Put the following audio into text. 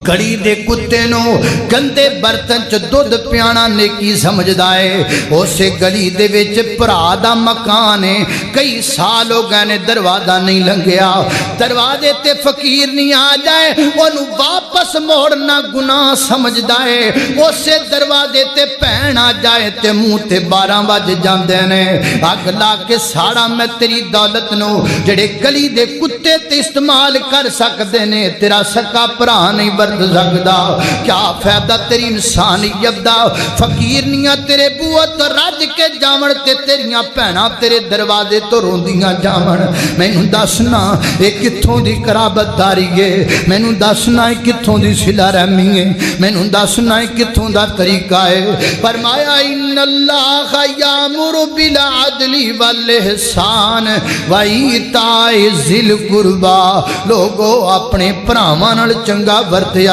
گلی دے کتے نو گندے برتن چ دودھ پیانا نیکی سمجھدا ہے۔ اسے گلی دے وچ بھرا دا مکان ہے، کئی سال ہو گئے نے دروازہ نہیں لنگیا، دروازے تے فقیر نہیں آ جائے اونوں واپس موڑنا گناہ سمجھدا ہے۔ اسے دروازے تے بھین آ جائے تے منہ تے 12 بج جاندے نے۔ اگ لا کے ساڑا میں تیری دولت نو جڑے گلی دے کتے تے استعمال کر سکدے نے، تیرا سکا بھرا نہیں برت سکدا۔ کیا فائدہ تیری انسانیت دا؟ فقیر نیاں تیرے بوت رج کے جاون تے تیریاں بھیناں تیرے دروازے تو روندیاں جاون۔ مینوں دسنا اے کتھوں دی قرابت داری ہے، مینوں دسنا اے کتھوں دی صلہ رحمی ہے، مینوں دسنا اے کتھوں دا طریقہ ہے۔ فرمایا ان اللہ یامر بالعدل والاحسان وایتاء ذی القربی، لوگو اپنے بھراواں نال چنگا ورتے